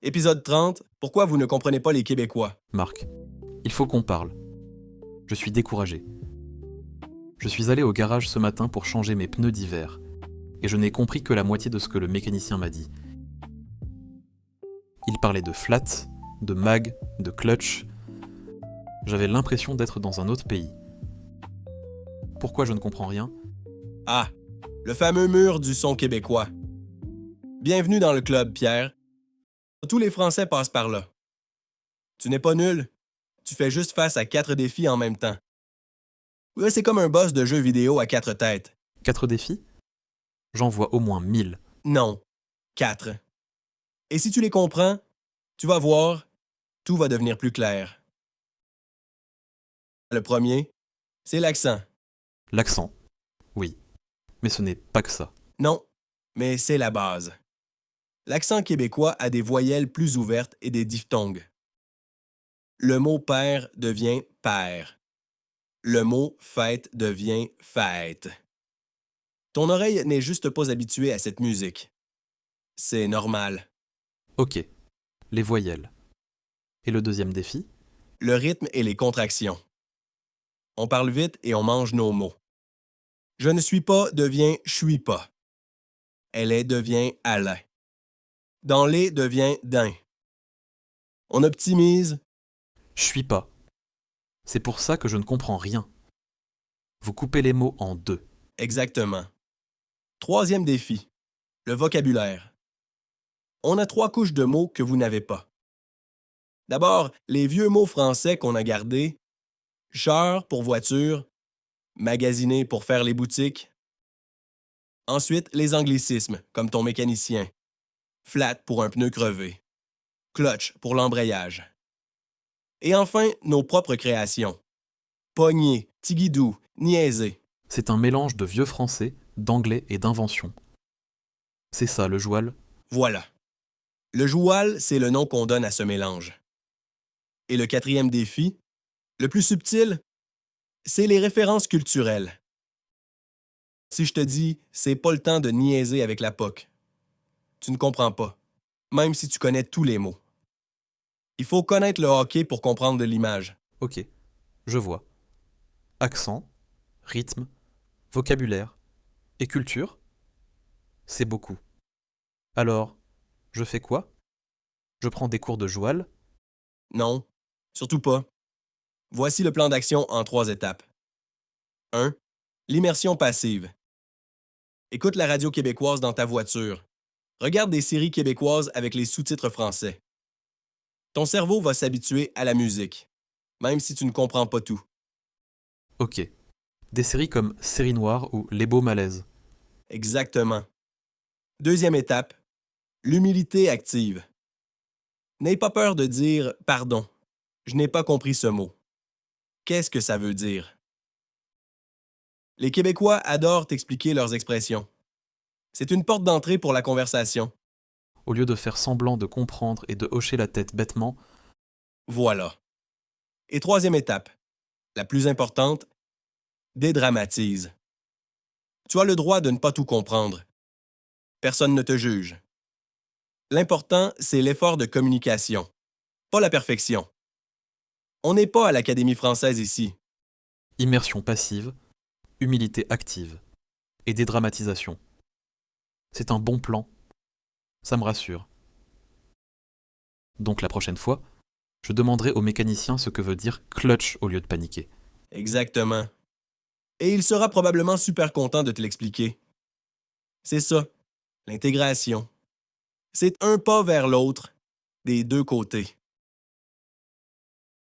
Épisode 30. Pourquoi vous ne comprenez pas les Québécois? Marc, il faut qu'on parle. Je suis découragé. Je suis allé au garage ce matin pour changer mes pneus d'hiver, et je n'ai compris que la moitié de ce que le mécanicien m'a dit. Il parlait de flat, de mag, de clutch. J'avais l'impression d'être dans un autre pays. Pourquoi je ne comprends rien? Ah, le fameux mur du son québécois. Bienvenue dans le club, Pierre. Tous les Français passent par là. Tu n'es pas nul. Tu fais juste face à 4 défis en même temps. Ouais, c'est comme un boss de jeu vidéo à 4 têtes. 4 défis? J'en vois au moins 1000. Non, 4. Et si tu les comprends, tu vas voir, tout va devenir plus clair. Le premier, c'est l'accent. L'accent, oui. Mais ce n'est pas que ça. Non, mais c'est la base. L'accent québécois a des voyelles plus ouvertes et des diphtongues. Le mot père devient père. Le mot fête devient fête. Ton oreille n'est juste pas habituée à cette musique. C'est normal. Ok, les voyelles. Et le deuxième défi? Le rythme et les contractions. On parle vite et on mange nos mots. Je ne suis pas devient je suis pas. Elle est devient elle est. Dans les devient d'un. On optimise. Je suis pas. C'est pour ça que je ne comprends rien. Vous coupez les mots en deux. Exactement. Troisième défi. Le vocabulaire. On a 3 couches de mots que vous n'avez pas. D'abord, les vieux mots français qu'on a gardés. Char pour voiture. Magasiner pour faire les boutiques. Ensuite, les anglicismes, comme ton mécanicien. Flat pour un pneu crevé. Clutch pour l'embrayage. Et enfin, nos propres créations. Pogner, tigidou, niaiser. C'est un mélange de vieux français, d'anglais et d'invention. C'est ça le joual? Voilà. Le joual, c'est le nom qu'on donne à ce mélange. Et le quatrième défi, le plus subtil, c'est les références culturelles. Si je te dis, c'est pas le temps de niaiser avec la POC, tu ne comprends pas, même si tu connais tous les mots. Il faut connaître le hockey pour comprendre de l'image. Ok, je vois. Accent, rythme, vocabulaire et culture? C'est beaucoup. Alors, je fais quoi? Je prends des cours de joual? Non, surtout pas. Voici le plan d'action en 3 étapes. 1. L'immersion passive. Écoute la radio québécoise dans ta voiture. Regarde des séries québécoises avec les sous-titres français. Ton cerveau va s'habituer à la musique, même si tu ne comprends pas tout. Ok. Des séries comme Série Noire ou Les Beaux Malaises. Exactement. Deuxième étape, l'humilité active. N'aie pas peur de dire « pardon, je n'ai pas compris ce mot ». Qu'est-ce que ça veut dire? Les Québécois adorent t'expliquer leurs expressions. C'est une porte d'entrée pour la conversation. Au lieu de faire semblant de comprendre et de hocher la tête bêtement, Voilà. Et troisième étape, la plus importante, dédramatise. Tu as le droit de ne pas tout comprendre. Personne ne te juge. L'important, c'est l'effort de communication, pas la perfection. On n'est pas à l'Académie française ici. immersion passive, humilité active et dédramatisation. C'est un bon plan. Ça me rassure. Donc la prochaine fois, je demanderai au mécanicien ce que veut dire clutch au lieu de paniquer. Exactement. Et il sera probablement super content de te l'expliquer. C'est ça, l'intégration. C'est un pas vers l'autre, des deux côtés.